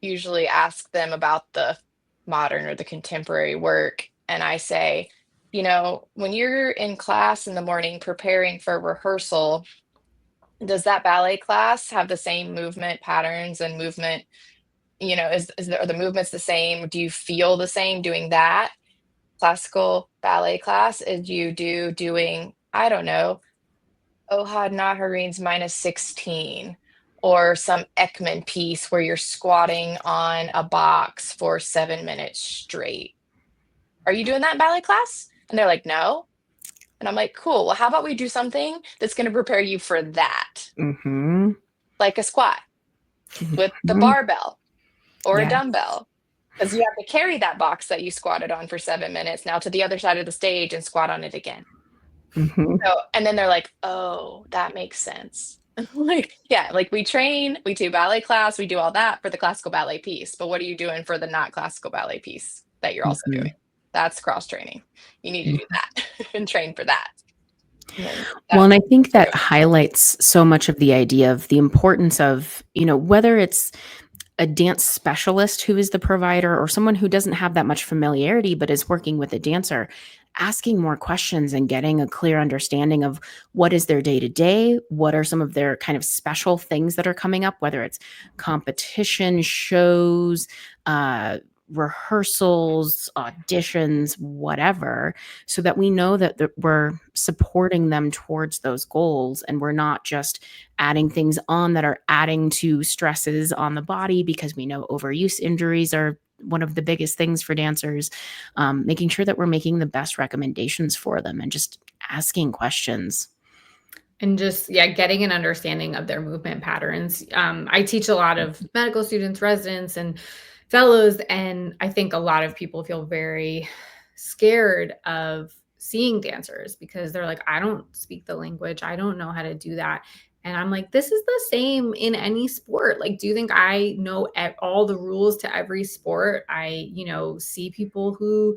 usually ask them about the modern or the contemporary work, and I say, when you're in class in the morning preparing for rehearsal, does that ballet class have the same movement patterns and movement, are the movements the same? Do you feel the same doing that classical ballet class as you do doing, I don't know, Ohad Naharin's -16, or some Ekman piece where you're squatting on a box for 7 minutes straight? Are you doing that in ballet class? And they're like, no. And I'm like, cool. Well, how about we do something that's going to prepare you for that? Like a squat with the barbell or a dumbbell, because you have to carry that box that you squatted on for 7 minutes now to the other side of the stage and squat on it again. So, and then they're like, oh, that makes sense. Like, yeah, like we do ballet class, we do all that for the classical ballet piece, but what are you doing for the not classical ballet piece that you're also doing? That's cross training. You need to do that and train for that. Well, and I think Too. that highlights so much of the idea of the importance of, whether it's a dance specialist who is the provider or someone who doesn't have that much familiarity but is working with a dancer, asking more questions and getting a clear understanding of what is their day to day, what are some of their kind of special things that are coming up, whether it's competition, shows, uh, rehearsals, auditions, whatever, so that we know that we're supporting them towards those goals and we're not just adding things on that are adding to stresses on the body, because we know overuse injuries are one of the biggest things for dancers. Making sure that we're making the best recommendations for them and just asking questions. And just, yeah, getting an understanding of their movement patterns. I teach a lot of medical students, residents, and fellows, and I think a lot of people feel very scared of seeing dancers because they're like, I don't speak the language. I don't know how to do that. And I'm like, this is the same in any sport. Like, do you think I know all the rules to every sport? I, see people who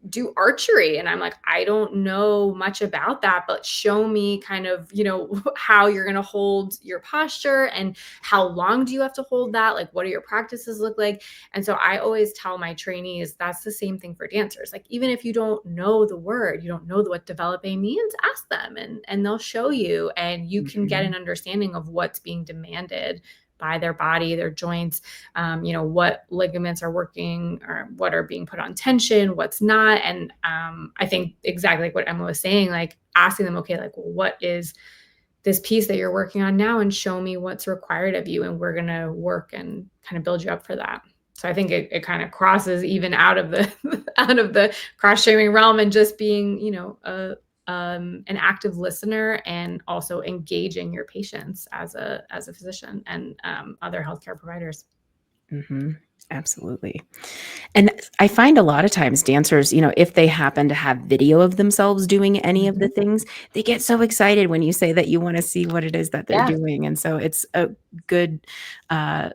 do archery, and I'm like, I don't know much about that, but show me kind of, how you're going to hold your posture and how long do you have to hold that, like what do your practices look like. And so I always tell my trainees that's the same thing for dancers. Like, even if you don't know the word, you don't know what developing means, ask them and they'll show you, and you can get an understanding of what's being demanded by their body, their joints, what ligaments are working or what are being put on tension, what's not. And I think exactly like what Emma was saying, like asking them, okay, like, well, what is this piece that you're working on now, and show me what's required of you. And we're going to work and kind of build you up for that. So I think it kind of crosses even out of the out of the cross training realm, and just being, an active listener, and also engaging your patients as a physician and other healthcare providers. Mm-hmm. Absolutely. And I find a lot of times dancers, if they happen to have video of themselves doing any of the things, they get so excited when you say that you want to see what it is that they're doing. And so it's a good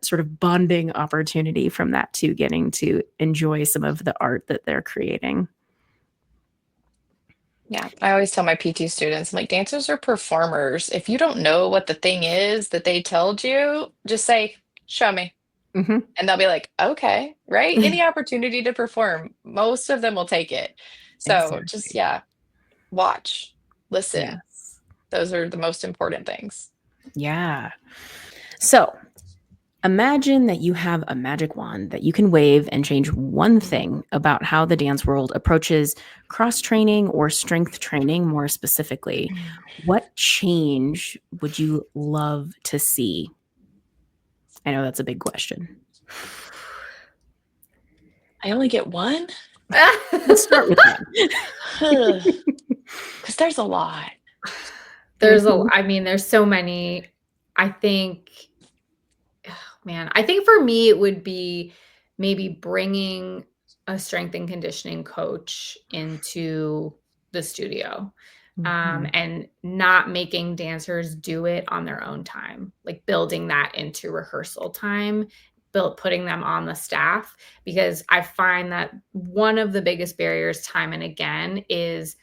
sort of bonding opportunity from that too, getting to enjoy some of the art that they're creating. Yeah, I always tell my PT students, I'm like, dancers are performers. If you don't know what the thing is that they told you, just say, show me. Mm-hmm. And they'll be like, okay, right? Any opportunity to perform, most of them will take it. So just, Exactly. yeah, watch, listen. Yes. Those are the most important things. Yeah. So imagine that you have a magic wand that you can wave and change one thing about how the dance world approaches cross training or strength training more specifically. What change would you love to see? I know that's a big question. I only get one? Let's start with one. Because there's a lot. There's so many. I think, man, I think for me, it would be maybe bringing a strength and conditioning coach into the studio, Mhm. and not making dancers do it on their own time, like building that into rehearsal time, putting them on the staff, because I find that one of the biggest barriers time and again is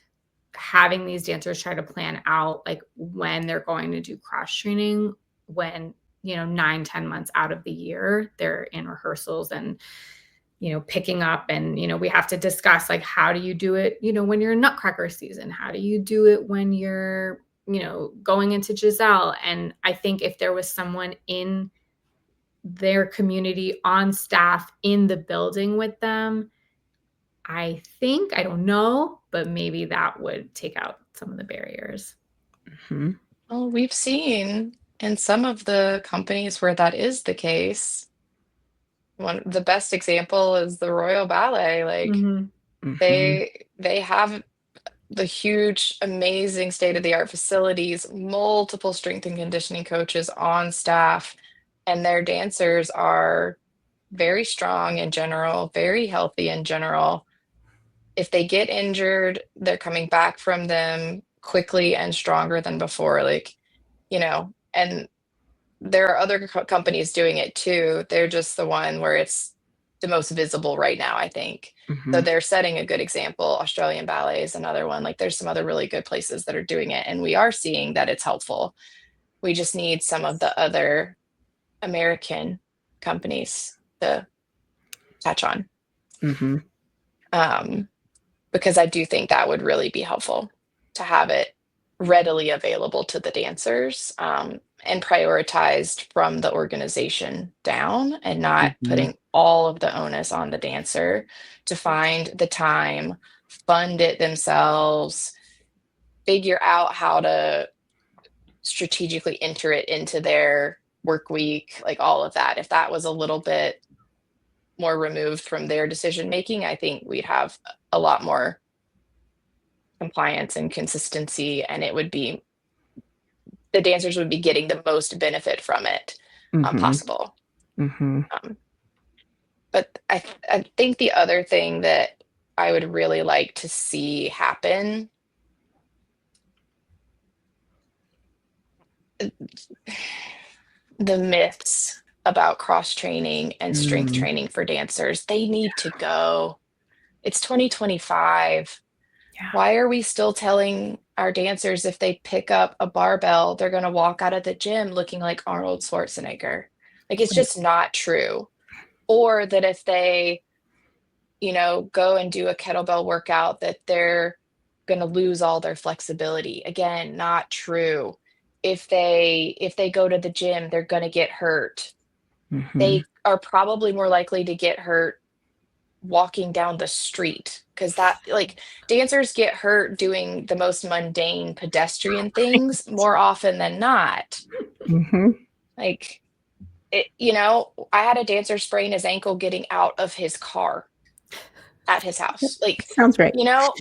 having these dancers try to plan out like when they're going to do cross training, when 9-10 months out of the year they're in rehearsals and picking up, and we have to discuss like, how do you do it when you're in nutcracker season, how do you do it when you're going into Giselle. And I think if there was someone in their community on staff in the building with them, I think, I don't know, but maybe that would take out some of the barriers. Mhm. Well, we've seen in some of the companies where that is the case. The best example is the Royal Ballet. Like Mhm. Mhm. they have the huge, amazing state-of-the-art facilities, multiple strength and conditioning coaches on staff, and their dancers are very strong in general, very healthy in general. If they get injured, they're coming back from them quickly and stronger than before. And there are other companies doing it too. They're just the one where it's the most visible right now, I think. So Mhm. they're setting a good example. Australian Ballet is another one. Like there's some other really good places that are doing it, and we are seeing that it's helpful. We just need some of the other American companies to catch on. Mhm. Because I do think that would really be helpful to have it readily available to the dancers, and prioritized from the organization down, and not Mhm. putting all of the onus on the dancer to find the time, fund it themselves, figure out how to strategically enter it into their work week, like all of that. If that was a little bit more removed from their decision making, I think we'd have a lot more compliance and consistency, and it would be the dancers would be getting the most benefit from it Mhm. possible. Mhm. Um, but I think the other thing that I would really like to see happen, the myths about cross training and strength Mm. training for dancers, they need to go. It's 2025. Yeah. Why are we still telling our dancers if they pick up a barbell, they're going to walk out of the gym looking like Arnold Schwarzenegger? Like, it's Right. just not true. Or that if they, go and do a kettlebell workout, that they're going to lose all their flexibility. Again, not true. If they go to the gym, they're going to get hurt. Mhm. They are probably more likely to get hurt walking down the street, because that, like, dancers get hurt doing the most mundane pedestrian things more often than not. Mhm. Like, I had a dancer sprain his ankle getting out of his car at his house. Like, Sounds great. you know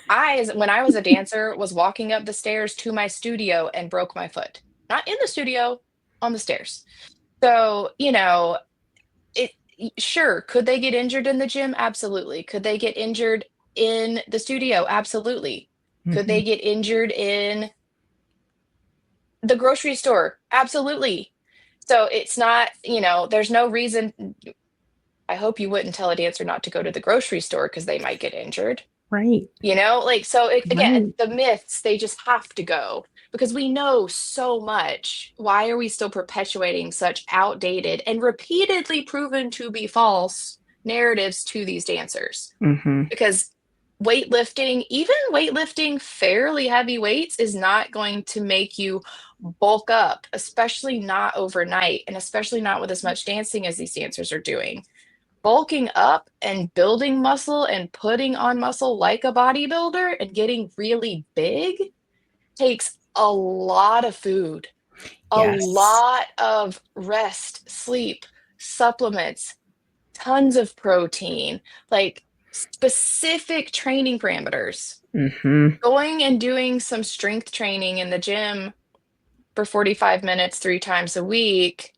when I was a dancer, was walking up the stairs to my studio and broke my foot, not in the studio, on the stairs. So, it sure, could they get injured in the gym? Absolutely. Could they get injured in the studio? Absolutely. Could they Mhm. get injured in the grocery store? Absolutely. So it's not, there's no reason. I hope you wouldn't tell a dancer not to go to the grocery store because they might get injured. Right. So again, Right. the myths, they just have to go, because we know so much. Why are we still perpetuating such outdated and repeatedly proven to be false narratives to these dancers? Mhm. Because weightlifting, even weightlifting fairly heavy weights, is not going to make you bulk up, especially not overnight, and especially not with as much dancing as these dancers are doing. Bulking up and building muscle and putting on muscle like a bodybuilder and getting really big takes a lot of food, a Yes. lot of rest, sleep, supplements, tons of protein, like specific training parameters. Mhm. Going and doing some strength training in the gym for 45 minutes 3 times a week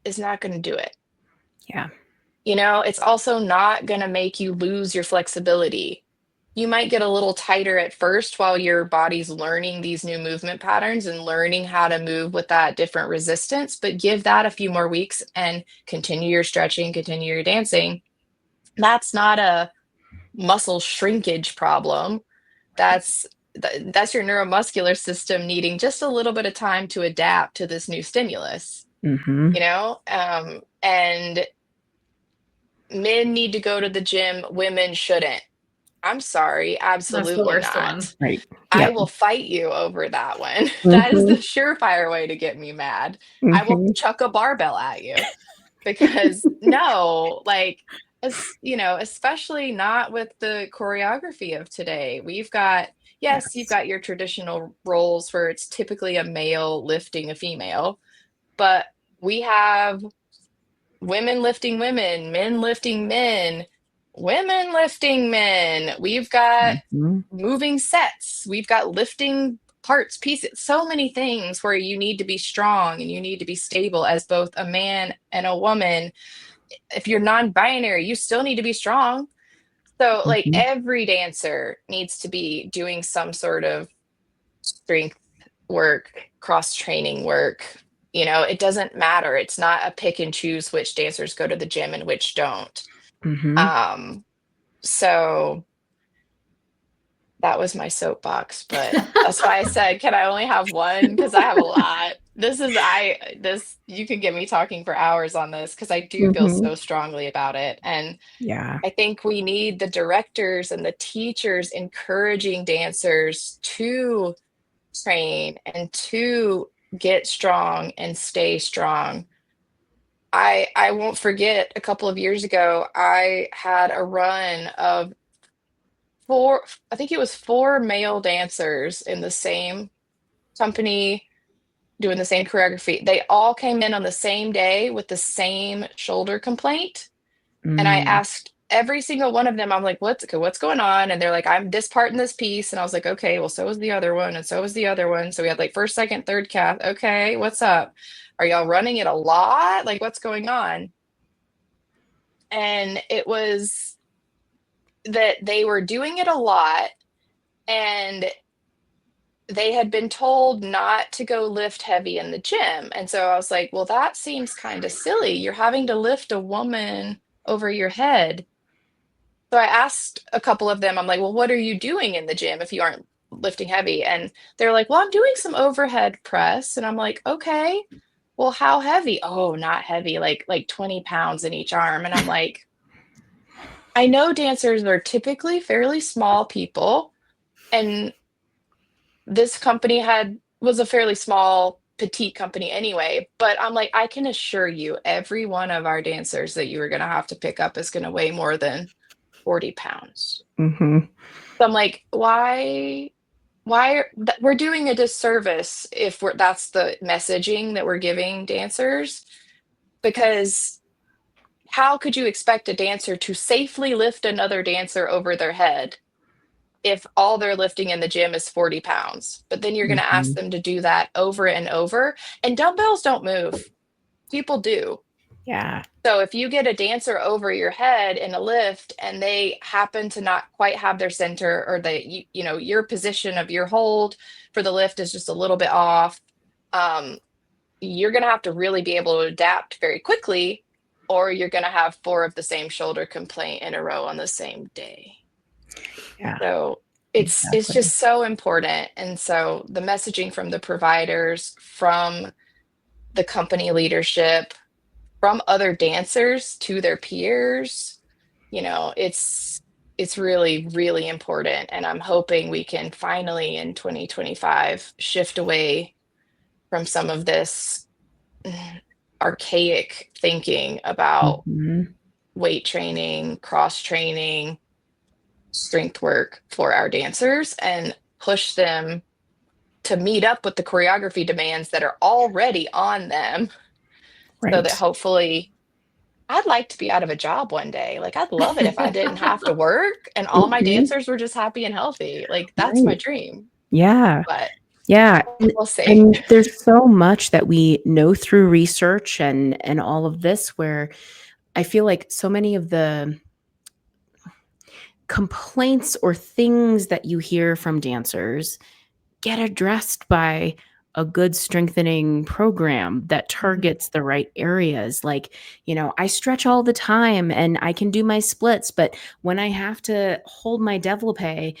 is not going to do it. Yeah. It's also not going to make you lose your flexibility. You might get a little tighter at first while your body's learning these new movement patterns and learning how to move with that different resistance, but give that a few more weeks and continue your stretching, continue your dancing. That's not a muscle shrinkage problem. That's that's your neuromuscular system needing just a little bit of time to adapt to this new stimulus, Mhm. and men need to go to the gym, women shouldn't. I'm sorry, That's the absolutely worst one. not. Right. I Yep. will fight you over that one. That is the Mhm. surefire way to get me mad. I will Mhm. chuck a barbell at you, because no, like, especially not with the choreography of today. Yes, you've Yes. got your traditional roles where it's typically a male lifting a female, but we have women lifting women, men lifting men, women lifting men. We've got Mhm. moving sets. We've got lifting parts, pieces, so many things where you need to be strong and you need to be stable as both a man and a woman. If you're non-binary, you still need to be strong. So, like, Mhm. every dancer needs to be doing some sort of strength work, cross training work. It doesn't matter. It's not a pick and choose which dancers go to the gym and which don't. So that was my soapbox, but that's why I said, can I only have one? Because I have a lot. You can get me talking for hours on this because I do feel so strongly about it. And Yeah. I think we need the directors and the teachers encouraging dancers to train and to get strong and stay strong. I won't forget a couple of years ago, I had a run of four, I think it was four male dancers in the same company doing the same choreography. They all came in on the same day with the same shoulder complaint. And I Mm. asked every single one of them, I'm like, what's going on? And they're like, I'm this part in this piece. And I was like, okay, well, so was the other one, and so was the other one. So we had like first, second, third calf. Okay, what's up? Are y'all running it a lot? Like, what's going on? And it was that they were doing it a lot, and they had been told not to go lift heavy in the gym. And so I was like, well, that seems kind of silly. You're having to lift a woman over your head. So I asked a couple of them, I'm like, well, what are you doing in the gym if you aren't lifting heavy? And they're like, well, I'm doing some overhead press. And I'm like, okay, well, how heavy? Oh, not heavy, like 20 pounds in each arm. And I'm like, I know dancers are typically fairly small people, and this company was a fairly small petite company anyway, but I'm like, I can assure you every one of our dancers that you are going to have to pick up is going to weigh more than 40 pounds. Mm-hmm. So I'm like, we're doing a disservice if that's the messaging that we're giving dancers, because how could you expect a dancer to safely lift another dancer over their head if all they're lifting in the gym is 40 pounds? But then you're going to ask them to do that over and over. And dumbbells don't move. People do. Yeah. So if you get a dancer over your head in a lift and they happen to not quite have their center, or your position of your hold for the lift is just a little bit off, you're going to have to really be able to adapt very quickly, or you're going to have four of the same shoulder complaint in a row on the same day. Yeah. So it's just so important. And so the messaging from the providers, from the company leadership, from other dancers to their peers, it's really, really important. And I'm hoping we can finally in 2025 shift away from some of this archaic thinking about weight training, cross training, strength work for our dancers, and push them to meet up with the choreography demands that are already on them. Right. So that hopefully, I'd like to be out of a job one day. Like, I'd love it if I didn't have to work and all my dancers were just happy and healthy. Like, that's my dream. Yeah. But yeah. we'll see. And there's so much that we know through research and all of this, where I feel like so many of the complaints or things that you hear from dancers get addressed by a good strengthening program that targets the right areas. Like, I stretch all the time and I can do my splits, but when I have to hold my développé,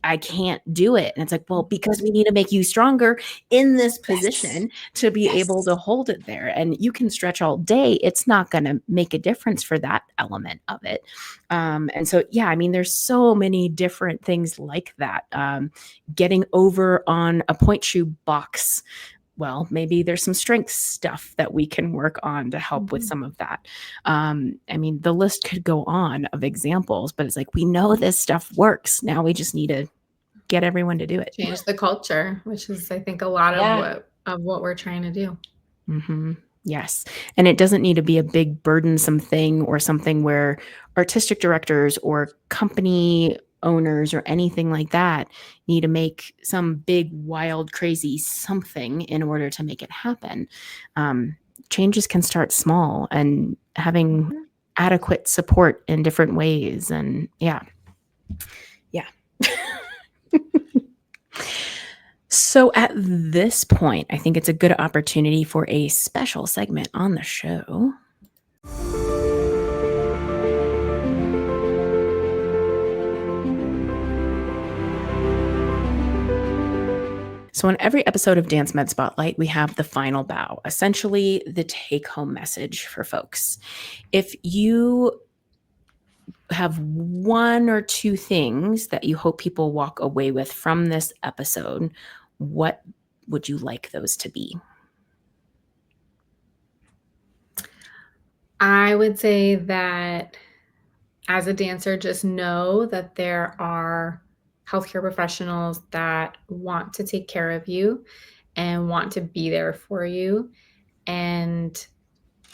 I can't do it. And it's like, well, because we need to make you stronger in this position to be able to hold it there. And you can stretch all day. It's not going to make a difference for that element of it. And so, yeah, I mean, there's so many different things like that. Getting over on a point shoe box, well, maybe there's some strength stuff that we can work on to help with some of that. I mean, the list could go on of examples, but it's like, we know this stuff works. Now we just need to get everyone to do it. Change the culture, which is, I think, a lot of what we're trying to do. Yes. And it doesn't need to be a big burdensome thing or something where artistic directors or company owners or anything like that need to make some big, wild, crazy something in order to make it happen. Changes can start small, and having adequate support in different ways. And yeah. So at this point, I think it's a good opportunity for a special segment on the show. So, on every episode of Dance Med Spotlight, we have the final bow, essentially the take home message for folks. If you have one or two things that you hope people walk away with from this episode, what would you like those to be? I would say that as a dancer, just know that there are healthcare professionals that want to take care of you and want to be there for you. And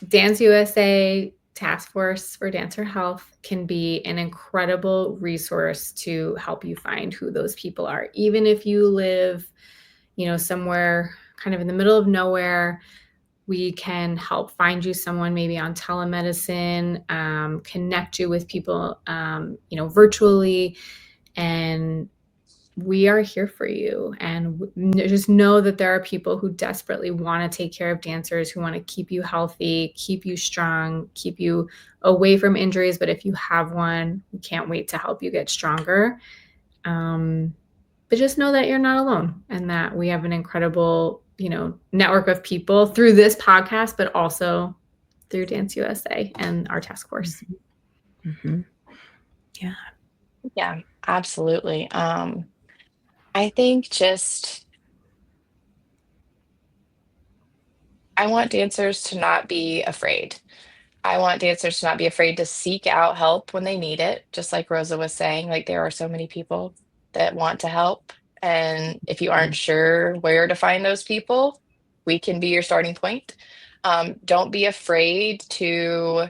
Dance USA Task Force for Dancer Health can be an incredible resource to help you find who those people are. Even if you live, somewhere kind of in the middle of nowhere, we can help find you someone maybe on telemedicine, connect you with people, virtually, and we are here for you. And just know that there are people who desperately want to take care of dancers, who want to keep you healthy, keep you strong, keep you away from injuries. But if you have one, we can't wait to help you get stronger. But just know that you're not alone and that we have an incredible, network of people through this podcast, but also through Dance USA and our task force. Mm-hmm. Yeah. Yeah, absolutely. I think I want dancers to not be afraid. I want dancers to not be afraid to seek out help when they need it. Just like Rosa was saying, like there are so many people that want to help. And if you aren't sure where to find those people, we can be your starting point. Don't be afraid to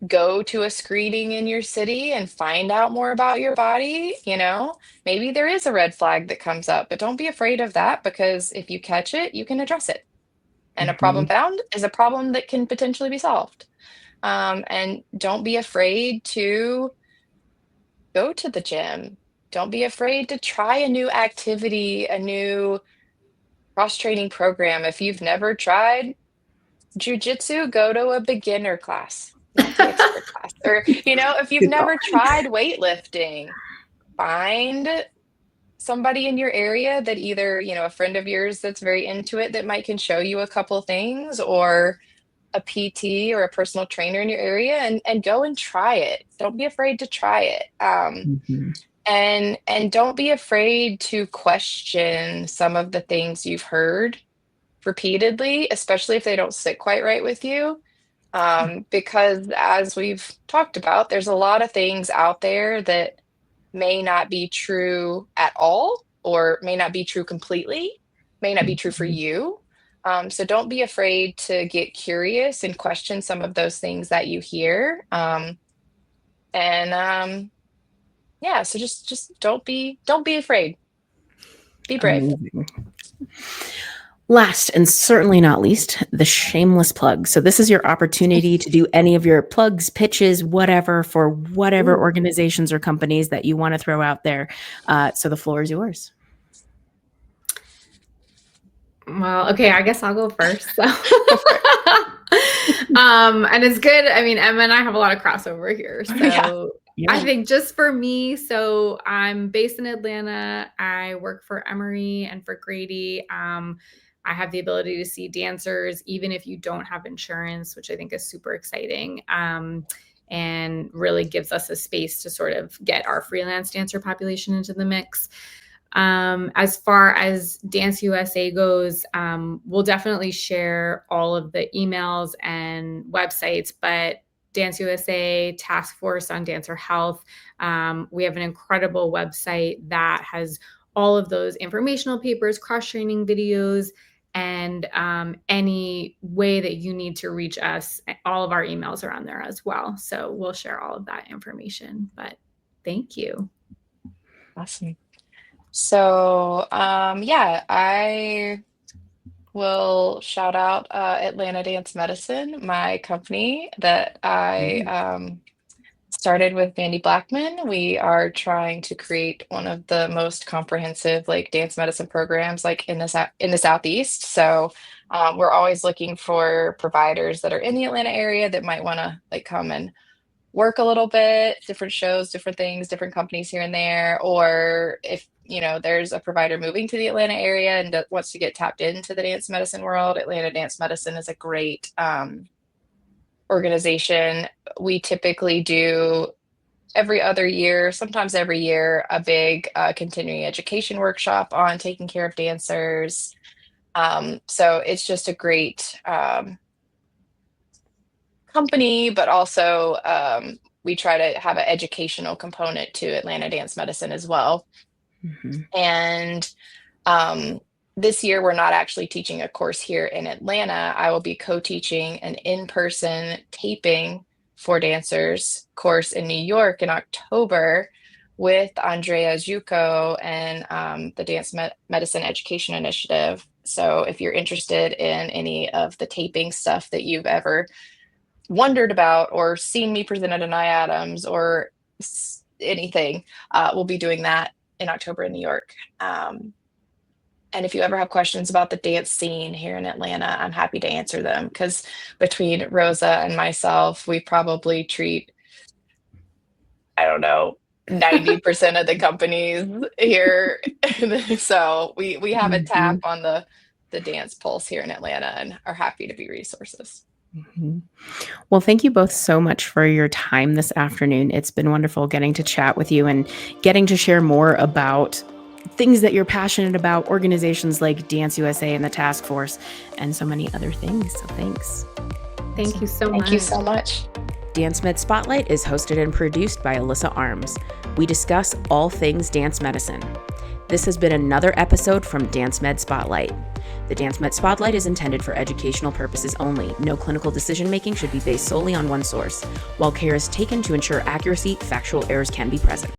go to a screening in your city and find out more about your body. Maybe there is a red flag that comes up, but don't be afraid of that, because if you catch it, you can address it. And a problem found is a problem that can potentially be solved. And don't be afraid to go to the gym. Don't be afraid to try a new activity, a new cross-training program. If you've never tried jujitsu, go to a beginner class, not the expert class. Or, if you've never tried weightlifting, find somebody in your area that either, a friend of yours that's very into it that can show you a couple things, or a PT or a personal trainer in your area, and go and try it. Don't be afraid to try it. And don't be afraid to question some of the things you've heard repeatedly, especially if they don't sit quite right with you. Because as we've talked about, there's a lot of things out there that may not be true at all, or may not be true completely, may not be true for you. So don't be afraid to get curious and question some of those things that you hear. So just don't be afraid. Be brave. Amazing. Last and certainly not least, the shameless plug. So this is your opportunity to do any of your plugs, pitches, whatever, for whatever organizations or companies that you want to throw out there. So the floor is yours. Well, okay, I guess I'll go first. So. And it's good. I mean, Emma and I have a lot of crossover here. So yeah. I think just for me, so I'm based in Atlanta. I work for Emory and for Grady. I have the ability to see dancers, even if you don't have insurance, which I think is super exciting. And really gives us a space to sort of get our freelance dancer population into the mix. As far as Dance USA goes, we'll definitely share all of the emails and websites, but Dance USA Task Force on Dancer Health, we have an incredible website that has all of those informational papers, cross-training videos, and any way that you need to reach us. All of our emails are on there as well. So we'll share all of that information, but thank you. Awesome. So, I will shout out Atlanta Dance Medicine, my company that I started with Mandy Blackman. We are trying to create one of the most comprehensive dance medicine programs in the Southeast. So we're always looking for providers that are in the Atlanta area that might want to come and work a little bit, different shows, different things, different companies here and there, or if there's a provider moving to the Atlanta area and wants to get tapped into the dance medicine world, Atlanta Dance Medicine is a great organization. We typically do every other year, sometimes every year, a big continuing education workshop on taking care of dancers. So it's just a great company, but also we try to have an educational component to Atlanta Dance Medicine as well. And this year, we're not actually teaching a course here in Atlanta. I will be co-teaching an in-person taping for dancers course in New York in October with Andrea Zucco and the Dance Medicine Education Initiative. So if you're interested in any of the taping stuff that you've ever wondered about or seen me present at an IADMS or anything, we'll be doing that in October in New York. And if you ever have questions about the dance scene here in Atlanta, I'm happy to answer them, because between Rosa and myself, we probably treat, I don't know, 90% of the companies here. So we have a tap on the dance pulse here in Atlanta and are happy to be resources. Well, thank you both so much for your time this afternoon. It's been wonderful getting to chat with you and getting to share more about things that you're passionate about, organizations like Dance USA and the Task Force, and so many other things. So thanks. Thank you so much. Thank you so much. Dance Med Spotlight is hosted and produced by Alyssa Arms. We discuss all things dance medicine. This has been another episode from Dance Med Spotlight. The Dance Med Spotlight is intended for educational purposes only. No clinical decision-making should be based solely on one source. While care is taken to ensure accuracy, factual errors can be present.